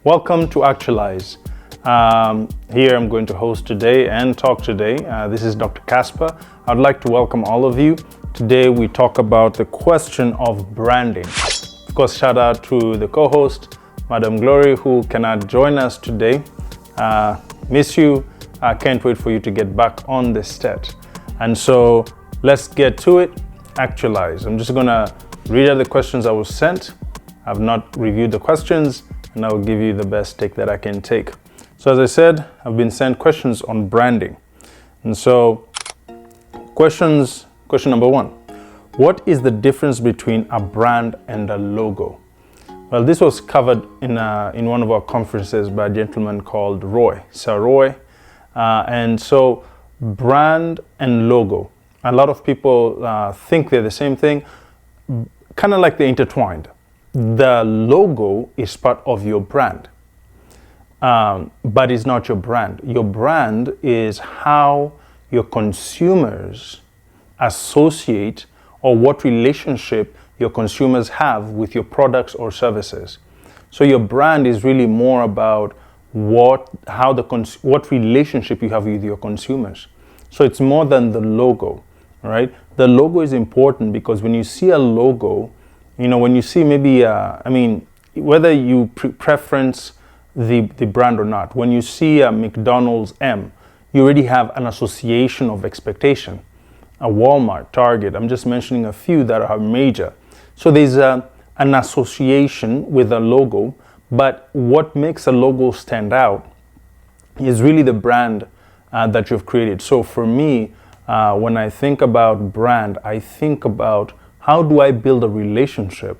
Welcome to Actualize. Here I'm going to host today and talk today. This is Dr. Casper. I'd like to welcome all of you. Today we talk about the question of branding. Of course, shout out to the co-host, Madam Glory, who cannot join us today. Miss you. I can't wait for you to get back on the set. And so let's get to it. Actualize. I'm just gonna read out the questions I was sent. I've not reviewed the questions, and I will give you the best take that I can take. So as I said, I've been sent questions on branding. And so question number one, what is the difference between a brand and a logo? Well, this was covered in one of our conferences by a gentleman called Roy, Sir Roy. And so brand and logo, a lot of people think they're the same thing, kind of like they're intertwined. The logo is part of your brand, but it's not your brand. Your brand is how your consumers associate or what relationship your consumers have with your products or services. So your brand is really more about what relationship you have with your consumers. So it's more than the logo, right? The logo is important because when you see a logo, when you see maybe, whether you preference the brand or not, when you see a McDonald's M, you already have an association of expectation. A Walmart, Target, I'm just mentioning a few that are major. So there's an association with a logo, but what makes a logo stand out is really the brand that you've created. So for me, when I think about brand, I think about how do I build a relationship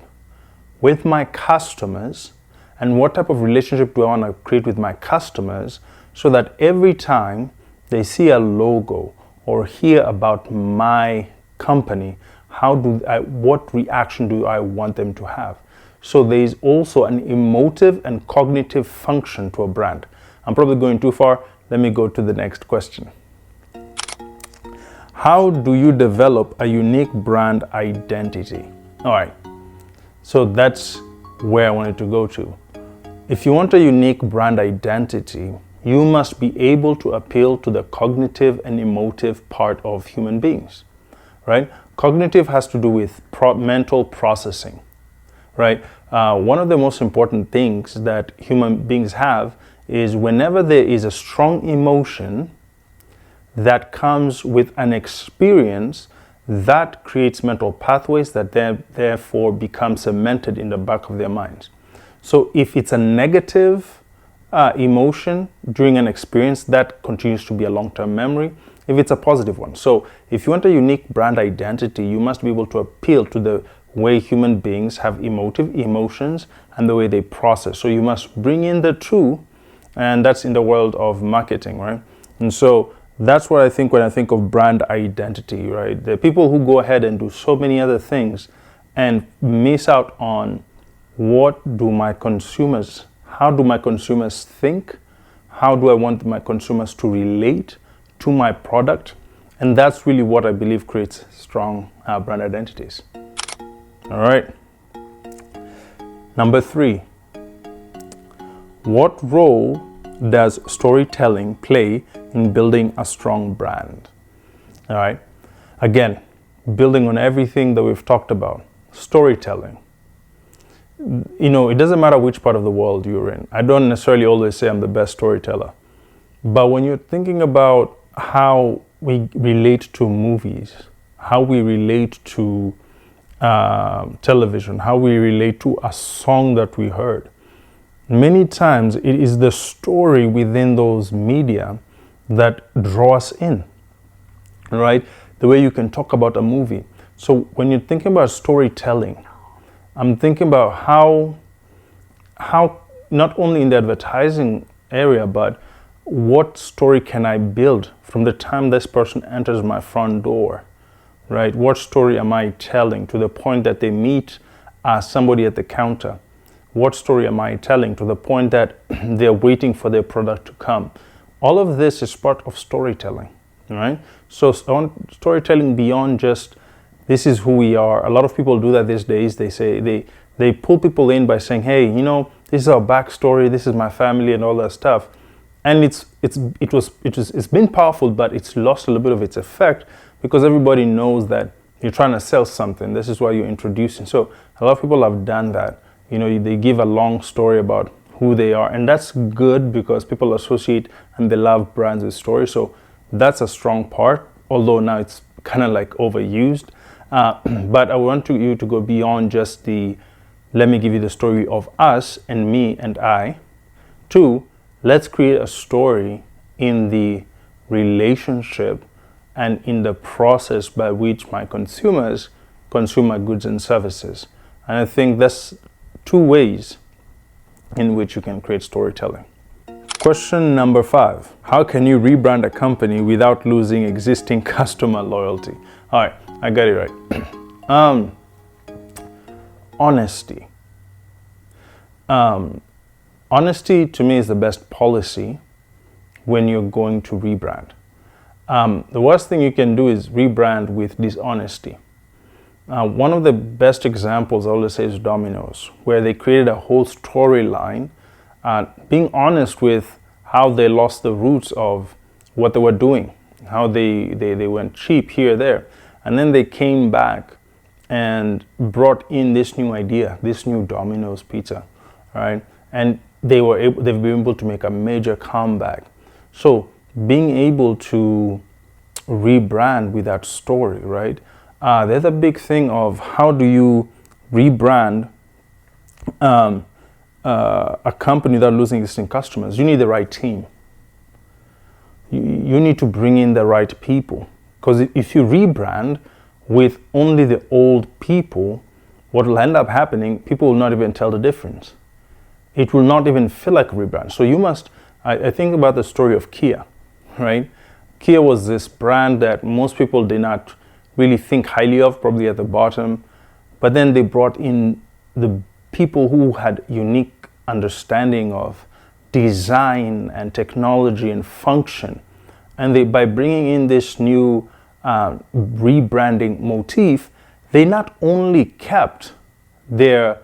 with my customers, and what type of relationship do I want to create with my customers so that every time they see a logo or hear about my company, what reaction do I want them to have? So there is also an emotive and cognitive function to a brand. I'm probably going too far. Let me go to the next question. How do you develop a unique brand identity? All right, so that's where I wanted to go to. If you want a unique brand identity, you must be able to appeal to the cognitive and emotive part of human beings, right? Cognitive has to do with mental processing, right? One of the most important things that human beings have is whenever there is a strong emotion that comes with an experience, that creates mental pathways that therefore become cemented in the back of their minds. So if it's a negative emotion during an experience, that continues to be a long-term memory if it's a positive one. So if you want a unique brand identity, you must be able to appeal to the way human beings have emotions and the way they process. So you must bring in the two, and that's in the world of marketing, right? And so that's what I think when I think of brand identity, right? The people who go ahead and do so many other things and miss out on how do my consumers think? How do I want my consumers to relate to my product? And that's really what I believe creates strong brand identities. All right. Number 3, what role does storytelling play in building a strong brand? All right. Again, building on everything that we've talked about, storytelling. It doesn't matter which part of the world you're in. I don't necessarily always say I'm the best storyteller. But when you're thinking about how we relate to movies, how we relate to television, how we relate to a song that we heard, many times it is the story within those media that draw us in, right? The way you can talk about a movie. So when you're thinking about storytelling, I'm thinking about how not only in the advertising area, but what story can I build from the time this person enters my front door, right? What story am I telling to the point that they meet somebody at the counter? What story am I telling to the point that they're waiting for their product to come? All of this is part of storytelling, right? So storytelling beyond just this is who we are. A lot of people do that these days. They say they pull people in by saying, hey, you know, this is our backstory, this is my family and all that stuff. And it's been powerful, but it's lost a little bit of its effect because everybody knows that you're trying to sell something. This is why you're introducing. So a lot of people have done that. You know, they give a long story about who they are, and that's good because people associate and they love brands with stories. So that's a strong part, although now it's kind of like overused. But I want you to go beyond just let me give you the story of us and me and I. Two, let's create a story in the relationship and in the process by which my consumers consume my goods and services. And I think that's two ways in which you can create storytelling. Question number 5. How can you rebrand a company without losing existing customer loyalty? All right, I got it right. Honesty. Honesty to me is the best policy when you're going to rebrand. The worst thing you can do is rebrand with dishonesty. One of the best examples I always say is Domino's, where they created a whole storyline, being honest with how they lost the roots of what they were doing, how they went cheap here, there. And then they came back and brought in this new idea, this new Domino's pizza, right? And they've been able to make a major comeback. So being able to rebrand with that story, right? There's a big thing of how do you rebrand a company without losing existing customers. You need the right team. You need to bring in the right people. Because if you rebrand with only the old people, what will end up happening, people will not even tell the difference. It will not even feel like a rebrand. So you must, I think about the story of Kia, right? Kia was this brand that most people did not really think highly of, probably at the bottom. But then they brought in the people who had unique understanding of design and technology and function. And by bringing in this new rebranding motif, they not only kept their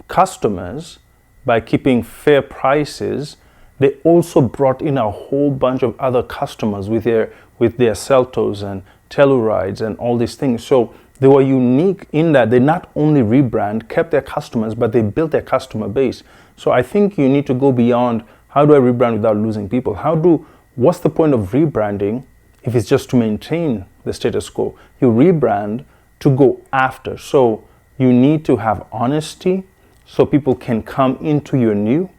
customers by keeping fair prices, they also brought in a whole bunch of other customers with their Celtos and Tellurides and all these things. So they were unique in that they not only rebrand, kept their customers, but they built their customer base. So I think you need to go beyond, how do I rebrand without losing people? What's the point of rebranding if it's just to maintain the status quo? You rebrand to go after. So you need to have honesty so people can come into your new,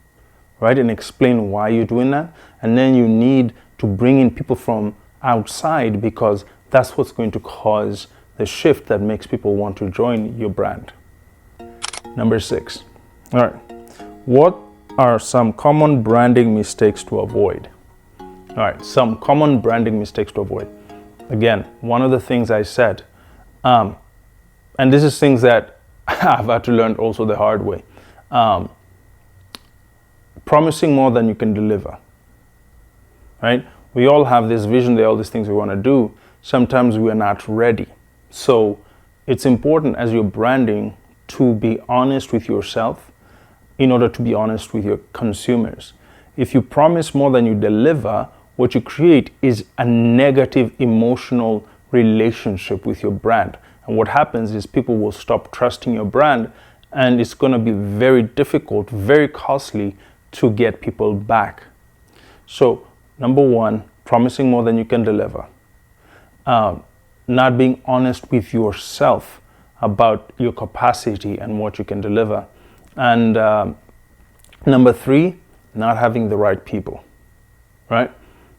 right, and explain why you're doing that. And then you need to bring in people from outside because that's what's going to cause the shift that makes people want to join your brand. Number 6. All right. What are some common branding mistakes to avoid? All right. Some common branding mistakes to avoid. Again, one of the things I said, and this is things that I've had to learn also the hard way. Promising more than you can deliver, right? We all have this vision, there are all these things we want to do. Sometimes we are not ready. So it's important as you're branding to be honest with yourself in order to be honest with your consumers. If you promise more than you deliver, what you create is a negative emotional relationship with your brand. And what happens is people will stop trusting your brand, and it's going to be very difficult, very costly to get people back. So number 1, promising more than you can deliver. Not being honest with yourself about your capacity and what you can deliver. And number 3, not having the right people, right?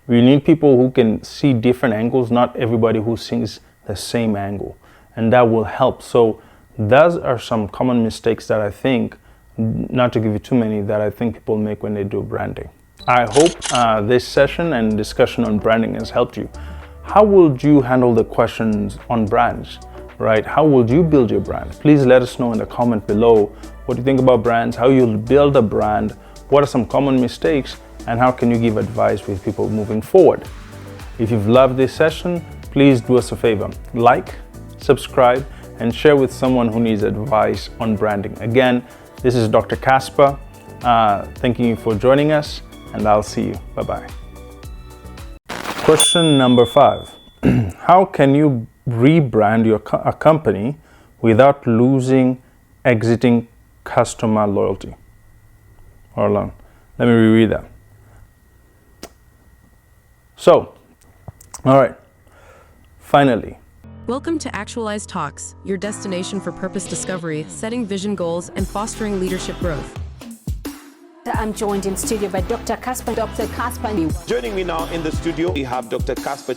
We need people who can see different angles, not everybody who sees the same angle. And that will help. So those are some common mistakes that I think, not to give you too many, that I think people make when they do branding. I hope this session and discussion on branding has helped you. How would you handle the questions on brands, right? How would you build your brand? Please let us know in the comment below what you think about brands, how you'll build a brand, what are some common mistakes, and how can you give advice with people moving forward. If you've loved this session, please do us a favor, like, subscribe, and share with someone who needs advice on branding. Again, this is Dr. Casper. Thanking you for joining us, and I'll see you. Bye-bye. Question number 5. How can you rebrand a company without exiting customer loyalty? Hold on. Let me reread that. So, all right. Finally. Welcome to Actualize Talks, your destination for purpose discovery, setting vision goals, and fostering leadership growth. I'm joined in studio by Dr. Casper. Dr. Casper. Joining me now in the studio, we have Dr. Casper.